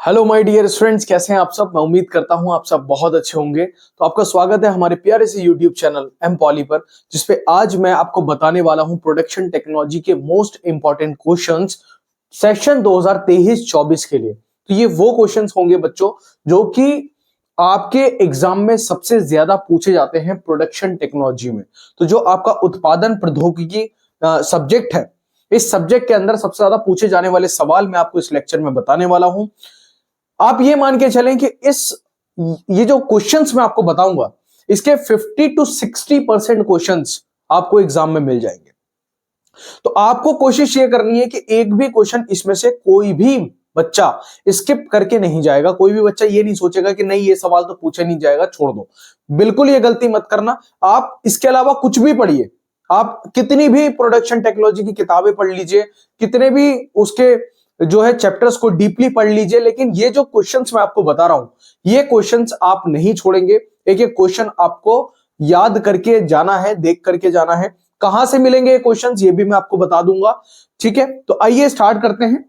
Hello my dear students, कैसे हैं आप सब। मैं उम्मीद करता हूं आप सब बहुत अच्छे होंगे। तो आपका स्वागत है हमारे प्यारे से यूट्यूब चैनल एम पॉली पर, जिसपे आज मैं आपको बताने वाला हूं प्रोडक्शन टेक्नोलॉजी के मोस्ट इंपॉर्टेंट क्वेश्चंस सेशन 2023-24 के लिए। तो ये वो क्वेश्चंस होंगे बच्चों जो कि आपके एग्जाम में सबसे ज्यादा पूछे जाते हैं प्रोडक्शन टेक्नोलॉजी में। तो जो आपका उत्पादन प्रौद्योगिकी सब्जेक्ट है, इस सब्जेक्ट के अंदर सबसे ज्यादा पूछे जाने वाले सवाल मैं आपको इस लेक्चर में बताने वाला हूं। आप ये मान के चलें कि ये जो क्वेश्चंस मैं आपको बताऊंगा, इसके 50 to 60% क्वेश्चंस आपको एग्जाम में मिल जाएंगे। तो आपको कोशिश ये करनी है कि एक भी क्वेश्चन इसमें से कोई भी बच्चा स्किप करके नहीं जाएगा। कोई भी बच्चा ये नहीं सोचेगा कि नहीं ये सवाल तो पूछा नहीं जाएगा, छोड़ दो। बिल्कुल ये गलती मत करना। आप इसके अलावा कुछ भी पढ़िए, आप कितनी भी प्रोडक्शन टेक्नोलॉजी की किताबें पढ़ लीजिए, कितने भी उसके जो है चैप्टर्स को डीपली पढ़ लीजिए, लेकिन ये जो क्वेश्चंस मैं आपको बता रहा हूं, ये क्वेश्चंस आप नहीं छोड़ेंगे। एक एक क्वेश्चन आपको याद करके जाना है, देख करके जाना है। कहां से मिलेंगे ये क्वेश्चंस, ये भी मैं आपको बता दूंगा। ठीक है, तो आइए स्टार्ट करते हैं।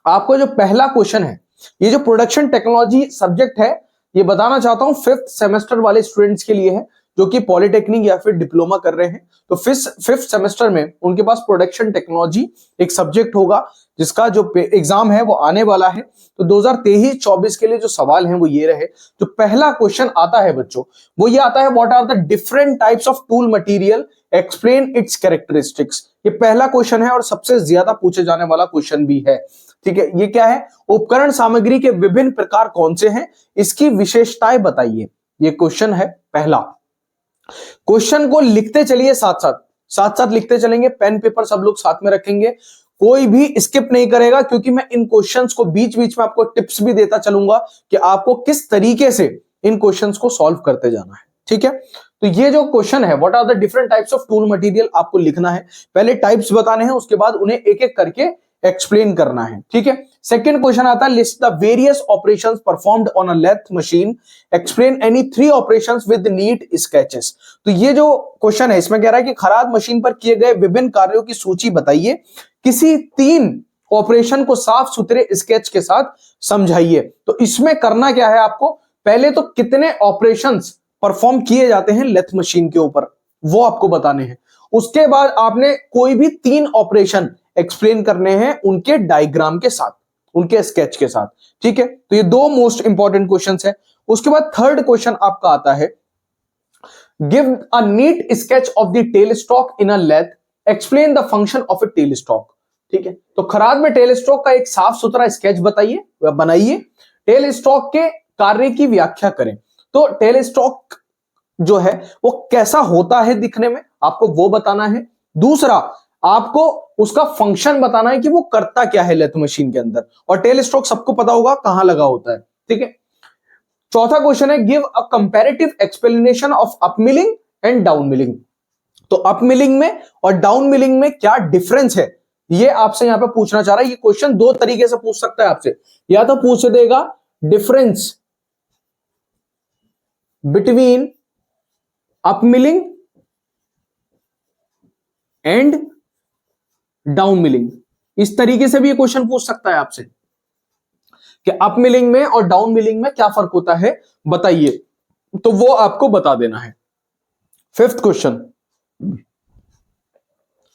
आपको जो पहला क्वेश्चन है, ये जो प्रोडक्शन टेक्नोलॉजी सब्जेक्ट है, ये बताना चाहता हूं 5th सेमेस्टर वाले स्टूडेंट्स के लिए है, जो कि पॉलिटेक्निक या फिर डिप्लोमा कर रहे हैं। तो 5th सेमेस्टर में उनके पास प्रोडक्शन टेक्नोलॉजी एक सब्जेक्ट होगा, जिसका जो एग्जाम है वो आने वाला है। तो 2023-24 के लिए जो सवाल हैं वो ये रहे। जो पहला क्वेश्चन आता है बच्चों, वो ये आता है, what are the different types of tool material, explain its characteristics. ये पहला क्वेश्चन है और सबसे ज्यादा पूछे जाने वाला क्वेश्चन भी है। ठीक है, ये क्या है, उपकरण सामग्री के विभिन्न प्रकार कौन से हैं, इसकी विशेषताएं बताइए। ये क्वेश्चन है पहला। क्वेश्चन को लिखते चलिए, साथ साथ लिखते चलेंगे। पेन पेपर सब लोग साथ में रखेंगे, कोई भी स्किप नहीं करेगा, क्योंकि मैं इन क्वेश्चंस को बीच बीच में आपको टिप्स भी देता चलूंगा कि आपको किस तरीके से इन क्वेश्चंस को सॉल्व करते जाना है। ठीक है, तो ये जो क्वेश्चन है, what are the different types of tool material, आपको लिखना है। पहले टाइप्स बताने हैं, उसके बाद उन्हें एक एक करके एक्सप्लेन करना है। ठीक है, सेकंड क्वेश्चन आता है, list the various operations performed on a lathe machine, explain any 3 operations with neat sketches. तो ये जो क्वेश्चन है, इसमें कह रहा है कि खराद मशीन पर किए गए विभिन्न कार्यों की सूची बताइए, किसी 3 ऑपरेशन को साफ सुथरे स्केच के साथ समझाइए। तो इसमें करना क्या है आपको, पहले तो कितने ऑपरेशंस परफॉर्म किए जाते हैं लेथ मशीन के ऊपर, वो आपको बताने हैं। उसके बाद आपने कोई भी 3 ऑपरेशन एक्सप्लेन करने हैं उनके डायग्राम के साथ, उनके स्केच के साथ। ठीक है, तो ये 2 मोस्ट इंपॉर्टेंट क्वेश्चंस है। उसके बाद थर्ड क्वेश्चन आपका आता है, give a neat sketch of the tail stock in a lathe, explain the function of a tail stock. ठीक है, तो खराद में टेल स्टॉक का एक साफ सुथरा स्केच बताइए, बनाइए। टेल स्टॉक के कार्य की व्याख्या करें। तो टेल स्टॉक जो है वो कैसा होता है दिखने में, आपको वो बताना है। दूसरा, आपको उसका फंक्शन बताना है कि वो करता क्या है लेथ मशीन के अंदर। और टेल स्टॉक सबको पता होगा कहां लगा होता है। ठीक है, चौथा क्वेश्चन है, give a comparative explanation of up milling and down milling. तो अप मिलिंग में और डाउन मिलिंग में क्या डिफरेंस है, ये आपसे यहां पे पूछना चाह रहा है। ये क्वेश्चन 2 तरीके से पूछ सकता है आपसे, या तो पूछ देगा difference between up milling and down milling, इस तरीके से भी ये क्वेश्चन पूछ सकता है आपसे कि अप मिलिंग में और डाउन मिलिंग में क्या फर्क होता है बताइए। तो वो आपको बता देना है। 5th question,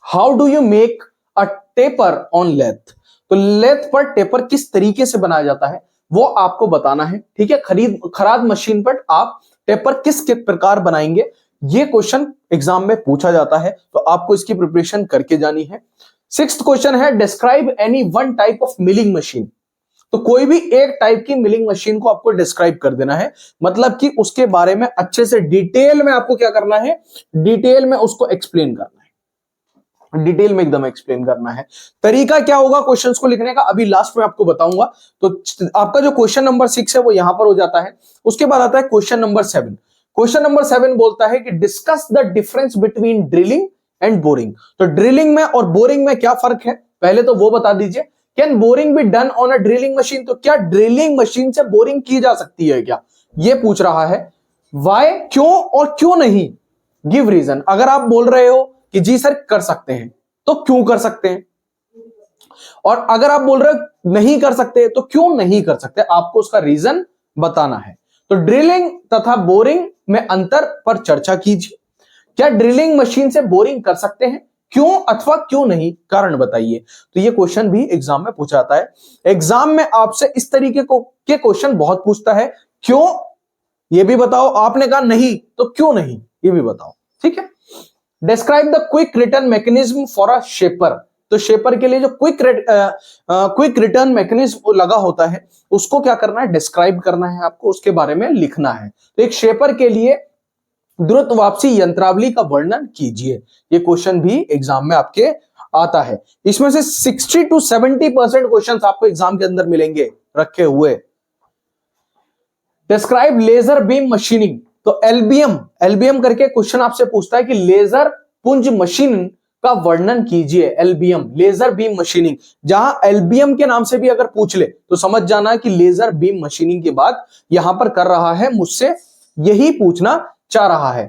how do you make a taper on lathe. तो लेथ पर टेपर किस तरीके से बनाया जाता है वो आपको बताना है। ठीक है, खराद मशीन पर आप टेपर किस प्रकार बनाएंगे, ये क्वेश्चन एग्जाम में पूछा जाता है, तो आपको इसकी प्रिपरेशन करके जानी है। 6th क्वेश्चन है, describe any one type of milling machine. तो कोई भी एक टाइप की मिलिंग मशीन को आपको डिस्क्राइब कर देना है, मतलब कि उसके बारे में अच्छे से डिटेल में आपको क्या करना है, डिटेल में उसको एक्सप्लेन करना है, डिटेल में एकदम एक्सप्लेन करना है। तरीका क्या होगा क्वेश्चंस को लिखने का, अभी लास्ट में आपको बताऊंगा। तो आपका जो क्वेश्चन नंबर 6 है वो यहां पर हो जाता है। उसके बाद आता है क्वेश्चन नंबर 7। क्वेश्चन नंबर 7 बोलता है कि discuss the difference between drilling and boring. तो ड्रिलिंग में और बोरिंग में क्या फर्क है, पहले तो वो बता दीजिए। Can boring be done on a drilling machine. तो क्या ड्रिलिंग मशीन से बोरिंग की जा सकती है क्या, ये पूछ रहा है। वाई, क्यों और क्यों नहीं, गिव रीजन। अगर आप बोल रहे हो कि जी सर कर सकते हैं, तो क्यों कर सकते हैं। और अगर आप बोल रहे हो नहीं कर सकते, तो क्यों नहीं कर सकते, आपको उसका रीजन बताना है। तो ड्रिलिंग तथा बोरिंग में अंतर पर चर्चा कीजिए। क्या ड्रिलिंग मशीन से बोरिंग कर सकते हैं, क्यों अथवा क्यों नहीं, कारण बताइए। तो ये क्वेश्चन भी एग्जाम में पूछा जाता है। एग्जाम में आपसे इस तरीके के क्वेश्चन बहुत पूछता है। क्यों ये भी बताओ, आपने कहा नहीं तो क्यों नहीं ये भी बताओ, ठीक है। Describe the quick return mechanism for a shaper. तो शेपर के लिए जो क्विक रिटर्न मैकेनिज्म लगा होता है उसको क्या करना है, डिस्क्राइब करना है आपको, उसके बारे में लिखना है। तो एक शेपर के लिए द्रुत वापसी यंत्रावली का वर्णन कीजिए। ये क्वेश्चन भी एग्जाम में आपके आता है। इसमें से 60 to 70% क्वेश्चन आपको एग्जाम के अंदर मिलेंगे रखे हुए। Describe laser beam machining. तो एलबीएम करके क्वेश्चन आपसे पूछता है कि लेजर पुंज मशीन का वर्णन कीजिए। LBM, laser beam machining. जहां एलबीएम के नाम से भी अगर पूछ ले तो समझ जाना कि लेजर बीम मशीनिंग की बात यहां पर कर रहा है, मुझसे यही पूछना चाह रहा है।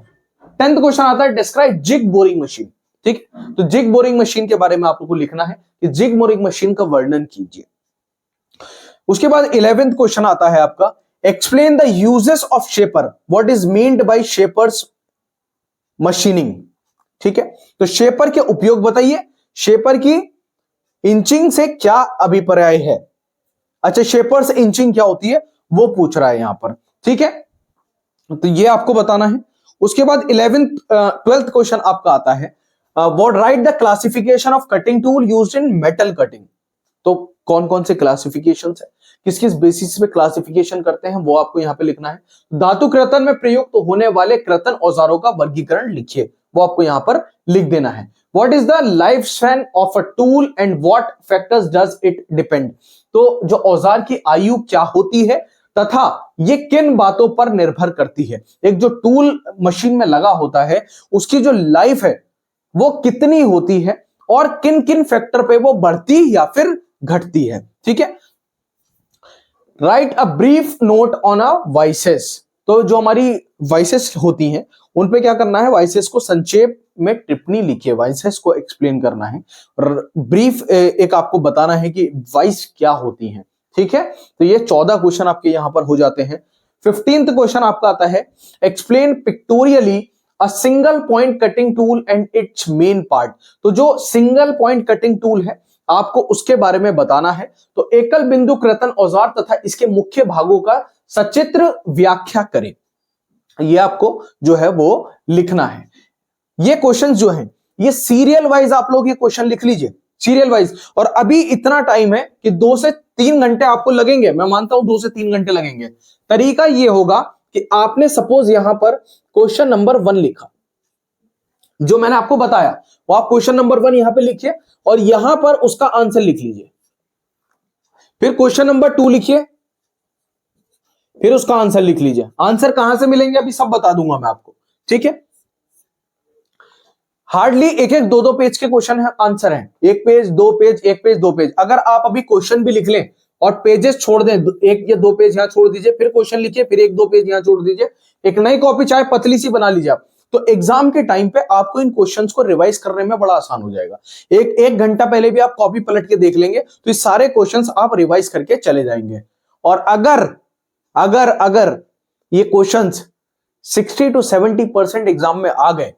10th क्वेश्चन आता है डिस्क्राइब जिग बोरिंग मशीन। ठीक, तो जिग बोरिंग मशीन के बारे में आप लोगों को लिखना है कि जिग बोरिंग मशीन का वर्णन कीजिए। उसके बाद 11th क्वेश्चन आता है आपका explain the uses of shaper, what is meant by shapers machining. ठीक है, तो शेपर के उपयोग बताइए, शेपर की इंचिंग से क्या अभिप्राय है। अच्छा, शेपर्स इंचिंग क्या होती है वो पूछ रहा है यहां पर, ठीक है, तो ये आपको बताना है। उसके बाद 12th क्वेश्चन आपका आता है what right the classification of cutting tool used in metal cutting. तो कौन कौन से क्लासिफिकेशन है, किस किस बेसिस पे क्लासिफिकेशन करते हैं वो आपको यहां पे लिखना है। धातु कर्तन में प्रयुक्त तो होने वाले कर्तन औजारों का वर्गीकरण लिखिए, वो आपको यहां पर लिख देना है। What is the life span of a tool and what factors does it depend. तो जो औजार की आयु क्या होती है तथा ये किन बातों पर निर्भर करती है। एक जो टूल मशीन में लगा होता है उसकी जो लाइफ है वो कितनी होती है और किन किन फैक्टर पे वो बढ़ती या फिर घटती है। ठीक है, right a brief note on a vices. तो जो हमारी वाइसेस होती हैं उन पे क्या करना है, वाइसेस को संक्षेप में टिप्पणी लिखिए, वाइसेस को एक्सप्लेन करना है और ब्रीफ एक आपको बताना है कि वाइस क्या होती हैं। ठीक है, तो ये 14 क्वेश्चन आपके यहां पर हो जाते हैं। 15th क्वेश्चन आपका आता है explain pictorially a single point cutting tool and its main part. तो जो सिंगल पॉइंट कटिंग टूल है आपको उसके बारे में बताना है। तो एकल बिंदु कर्तन औजार तथा इसके मुख्य भागों का सचित्र व्याख्या करें, ये आपको जो है वो लिखना है। ये क्वेश्चन जो है ये सीरियल वाइज आप लोग ये क्वेश्चन लिख लीजिए, सीरियल वाइज। और अभी इतना टाइम है कि 2 से 3 घंटे आपको लगेंगे, मैं मानता हूं 2 से 3 घंटे लगेंगे। तरीका ये होगा कि आपने सपोज यहां पर क्वेश्चन नंबर 1 लिखा, जो मैंने आपको बताया वो आप क्वेश्चन नंबर 1 यहां पे लिखिए और यहां पर उसका आंसर लिख लीजिए। फिर क्वेश्चन नंबर 2 लिखिए, फिर उसका आंसर लिख लीजिए। आंसर कहां से मिलेंगे अभी सब बता दूंगा मैं आपको, ठीक है। हार्डली एक एक 2-2 पेज के क्वेश्चन है, आंसर है, 1 पेज 2 पेज 1 पेज 2 पेज। अगर आप अभी क्वेश्चन भी लिख लें और पेजेस छोड़ दें, 1 या 2 पेज यहां छोड़ दीजिए, फिर क्वेश्चन लिखिए, फिर 1-2 पेज यहां छोड़ दीजिए, एक नई कॉपी चाहे पतली सी बना लीजिए आप, तो एग्जाम के टाइम पे आपको इन क्वेश्चंस को रिवाइज करने में बड़ा आसान हो जाएगा। एक घंटा पहले भी आप कॉपी पलट के देख लेंगे तो ये सारे क्वेश्चंस आप रिवाइज करके चले जाएंगे। और अगर अगर अगर ये क्वेश्चंस 60 to 70% एग्जाम में आ गए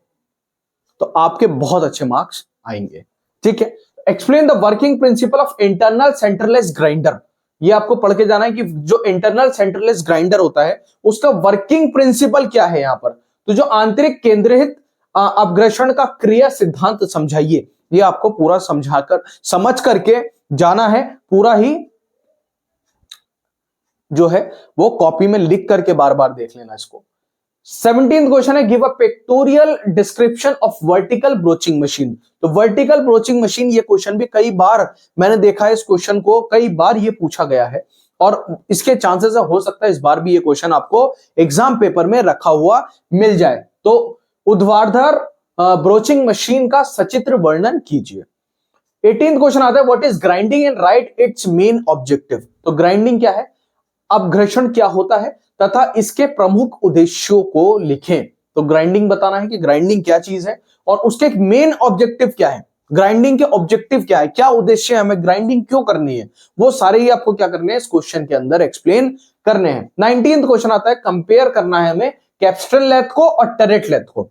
तो आपके बहुत अच्छे मार्क्स आएंगे। ठीक है, explain the working principle of internal centreless grinder. ये आपको पढ़ के जाना है कि जो इंटरनल सेंटरलेस ग्राइंडर होता है उसका वर्किंग प्रिंसिपल क्या है यहां पर। तो जो आंतरिक केंद्रित अपग्रषण का क्रिया सिद्धांत समझाइए, ये आपको पूरा समझाकर समझ करके जाना है, पूरा ही जो है वो कॉपी में लिख करके बार बार देख लेना इसको। 17th क्वेश्चन है give a pictorial description of vertical broaching machine. तो वर्टिकल ब्रोचिंग मशीन ये क्वेश्चन भी कई बार मैंने देखा है, इस क्वेश्चन को कई बार ये पूछा गया है और इसके चांसेस हो सकता है इस बार भी ये क्वेश्चन आपको एग्जाम पेपर में रखा हुआ मिल जाए। तो ऊर्ध्वाधर ब्रोचिंग मशीन का सचित्र वर्णन कीजिए। 18th क्वेश्चन आता है what is grinding and right it's main objective. तो ग्राइंडिंग क्या है, अपघर्षण क्या होता है तथा इसके प्रमुख उद्देश्यों को लिखें। तो ग्राइंडिंग बताना है कि ग्राइंडिंग क्या चीज है और उसके मेन ऑब्जेक्टिव क्या है। ग्राइंडिंग के ऑब्जेक्टिव क्या है, क्या उद्देश्य है, हमें ग्राइंडिंग क्यों करनी है, वो सारे ही आपको क्या करने हैं इस क्वेश्चन के अंदर एक्सप्लेन करने हैं। 19th क्वेश्चन आता है, कंपेयर करना है हमें कैप्स्टन लेथ को और टरेट लेथ को।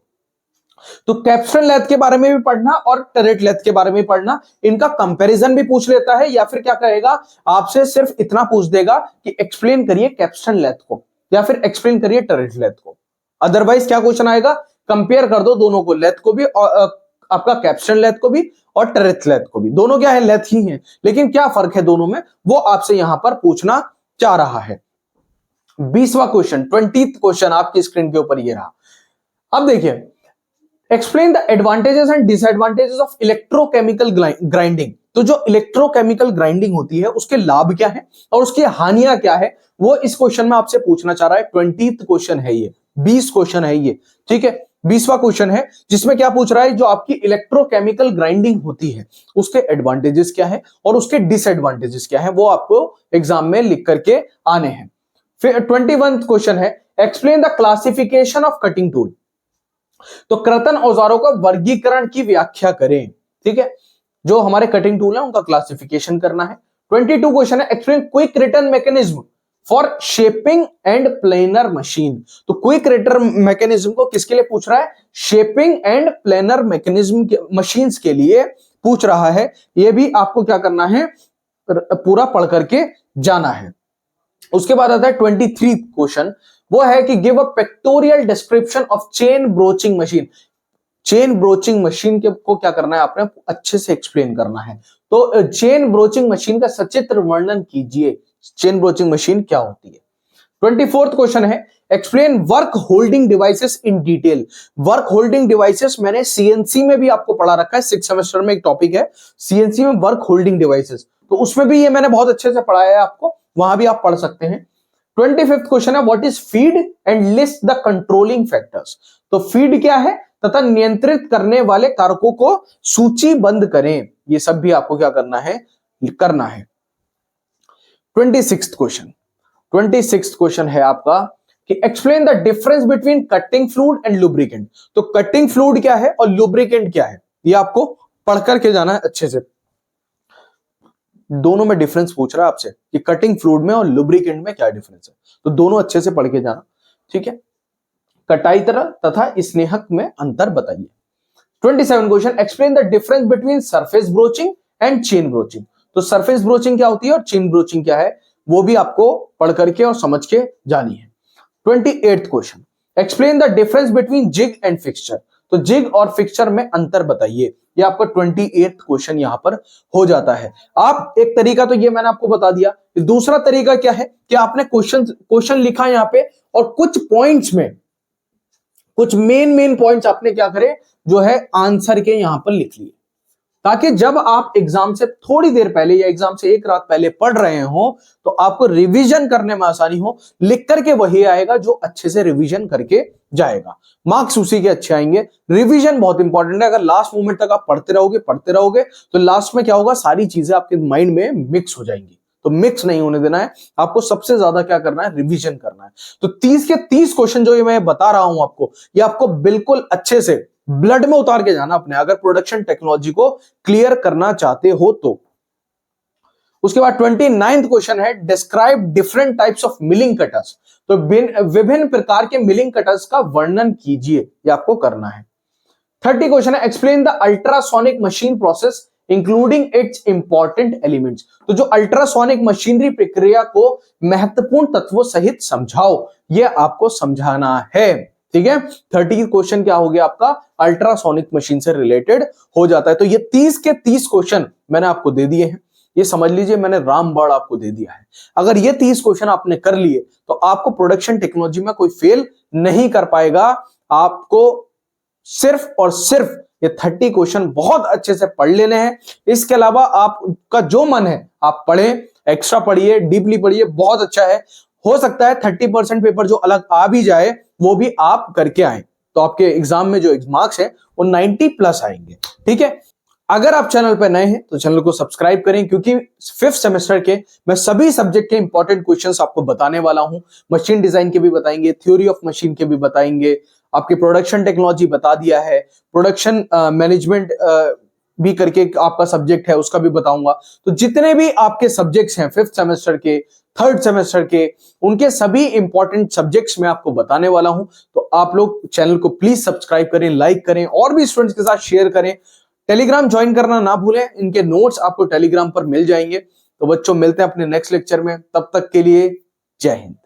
तो कैप्स्टन लेथ के बारे में भी पढ़ना और टरेट लेथ के बारे में पढ़ना, इनका कंपैरिजन भी पूछ लेता है, या फिर क्या कहेगा आपसे सिर्फ इतना पूछ देगा कि एक्सप्लेन करिए कैप्स्टन लेथ को या फिर एक्सप्लेन करिए टरेट लेथ को। अदरवाइज क्या क्वेश्चन आएगा, कंपेयर कर दो दोनों को, लेथ को भी और आपका कैप्स्टन लेथ को भी और टरेट लेथ को भी। दोनों क्या है, लेथ ही है, लेकिन क्या फर्क है दोनों में, वो आपसे यहां पर पूछना चाह रहा है। 20वां क्वेश्चन, 20th क्वेश्चन आपकी स्क्रीन के ऊपर ये रहा। अब देखिए, explain the advantages and disadvantages of electrochemical grinding. तो जो इलेक्ट्रोकेमिकल ग्राइंडिंग होती है उसके लाभ क्या है और उसकी हानियां क्या है, वो इस क्वेश्चन में आपसे पूछना चाह रहा है। 20th क्वेश्चन है ये, 20 क्वेश्चन है ये, ठीक है। 20वां क्वेश्चन है जिसमें क्या पूछ रहा है, जो आपकी इलेक्ट्रोकेमिकल ग्राइंडिंग होती है उसके एडवांटेजेस क्या है और उसके डिसएडवांटेजेस क्या है, वो आपको एग्जाम में लिख करके आने हैं। फिर 21th क्वेश्चन है, explain the classification of cutting tool. तो कर्तन औजारों का वर्गीकरण की व्याख्या करें, ठीक है। जो हमारे कटिंग टूल है उनका क्लासिफिकेशन करना है। 22 क्वेश्चन है, explain quick return mechanism for shaping and planar machine. तो क्विक रिटर्न मैकेनिज्म को किसके लिए पूछ रहा है, shaping and planar mechanism machines के लिए पूछ रहा है। यह भी आपको क्या करना है, पूरा पढ़ करके जाना है। उसके बाद आता है 23 क्वेश्चन, वो है कि give a pictorial description of chain broaching machine. Chain broaching machine के को क्या करना है, आपने अच्छे से एक्सप्लेन करना है। तो चेन ब्रोचिंग मशीन का सचित्र वर्णन कीजिए, चेन ब्रोचिंग मशीन क्या होती है। 24th क्वेश्चन है, explain work holding devices in detail. Work holding devices मैंने सीएनसी में भी आपको पढ़ा रखा है, 6th सेमेस्टर में एक टॉपिक है सीएनसी में वर्क होल्डिंग डिवाइसेस, तो उसमें भी ये मैंने बहुत अच्छे से पढ़ाया है आपको, वहां भी आप पढ़ सकते हैं। 25th क्वेश्चन है, what is feed and list the controlling factors. तो फीड क्या है तथा नियंत्रित करने वाले कारकों को सूचीबद्ध करें। ये सब भी आपको क्या करना है, करना है। 26th क्वेश्चन, 26th क्वेश्चन है आपका कि explain the difference between cutting fluid and lubricant. तो कटिंग फ्लूइड क्या है और लुब्रिकेंट क्या है, ये आपको पढ़ करके जाना है अच्छे से। दोनों में डिफरेंस पूछ रहा है आपसे कि कटिंग फ्लूइड में और लुब्रिकेंट में क्या डिफरेंस है, तो दोनों अच्छे से पढ़ के जाना, ठीक है। कटाई तरल तथा स्नेहक में अंतर बताइए। 27 question, explain the difference between surface broaching and chain broaching. तो सरफेस ब्रोचिंग क्या होती है और चेन ब्रोचिंग क्या है, वो भी आपको पढ़ करके और समझ के जानी है। 28th question, explain the difference between jig and fixture. तो जिग और फिक्सचर में अंतर बताइए। ये आपका 28th क्वेश्चन यहां पर हो जाता है। आप एक तरीका तो ये मैंने आपको बता दिया, दूसरा तरीका क्या है कि आपने क्वेश्चन लिखा यहां पे और कुछ पॉइंट्स में कुछ मेन पॉइंट्स आपने क्या करे, जो है आंसर के यहां पर लिख लिए, ताकि जब आप एग्जाम से थोड़ी देर पहले या एग्जाम से एक रात पहले पढ़ रहे हो तो आपको रिवीजन करने में आसानी हो। लिख करके वही आएगा जो अच्छे से रिवीजन करके जाएगा, मार्क्स उसी के अच्छे आएंगे। रिवीजन बहुत इंपॉर्टेंट है, अगर लास्ट मोमेंट तक आप पढ़ते रहोगे तो लास्ट में क्या होगा, सारी चीजें आपके माइंड में मिक्स हो जाएंगी। तो मिक्स नहीं होने देना है, आपको सबसे ज्यादा क्या करना है, रिवीजन करना है। तो 30 के 30 क्वेश्चन जो ये मैं बता रहा हूं आपको, ये आपको बिल्कुल अच्छे से ब्लड में उतार के जाना अपने, अगर प्रोडक्शन टेक्नोलॉजी को क्लियर करना चाहते हो तो। उसके बाद 29th क्वेश्चन है, describe different types of milling cutters. तो विभिन्न प्रकार के मिलिंग कटर्स का वर्णन कीजिए, ये आपको करना है। 30 क्वेश्चन है, explain the ultrasonic machine process including it's important elements. तो जो अल्ट्रासोनिक मशीनरी प्रक्रिया को महत्वपूर्ण तत्वों सहित समझाओ, ये आपको समझाना है, ठीक है। 30 क्वेश्चन क्या हो गया आपका, अल्ट्रासोनिक मशीन से रिलेटेड हो जाता है। तो ये 30 के 30 क्वेश्चन मैंने आपको दे दिए हैं, ये समझ लीजिए मैंने रामबाण आपको दे दिया है। अगर ये 30 क्वेश्चन आपने कर लिए तो आपको प्रोडक्शन टेक्नोलॉजी में कोई फेल नहीं कर पाएगा। आपको सिर्फ और सिर्फ ये 30 क्वेश्चन बहुत अच्छे से पढ़ लेने हैं। इसके अलावा आपका जो मन है आप पढ़ें, एक्स्ट्रा पढ़िए, डीपली पढ़िए, बहुत अच्छा है। हो सकता है 30% पेपर जो अलग आ भी जाए वो भी आप करके आए, तो आपके एग्जाम में जो मार्क्स है वो 90+ आएंगे, ठीक है। अगर आप चैनल पर नए हैं तो चैनल को सब्सक्राइब करें, क्योंकि 5th सेमेस्टर के मैं सभी सब्जेक्ट के इंपॉर्टेंट क्वेश्चंस आपको बताने वाला हूं। मशीन डिजाइन के भी बताएंगे, थ्योरी ऑफ मशीन के भी बताएंगे, आपकी प्रोडक्शन टेक्नोलॉजी बता दिया है, प्रोडक्शन मैनेजमेंट भी करके आपका सब्जेक्ट है उसका भी बताऊंगा। तो जितने भी आपके सब्जेक्ट्स हैं 5th सेमेस्टर के, 3rd सेमेस्टर के, उनके सभी इंपॉर्टेंट सब्जेक्ट्स मैं आपको बताने वाला हूं। तो आप लोग चैनल को प्लीज सब्सक्राइब करें, लाइक करें और भी स्टूडेंट्स के साथ शेयर करें। टेलीग्राम ज्वाइन करना ना भूलें, इनके नोट्स आपको टेलीग्राम पर मिल जाएंगे। तो बच्चों मिलते हैं अपने नेक्स्ट लेक्चर में, तब तक के लिए जय हिंद।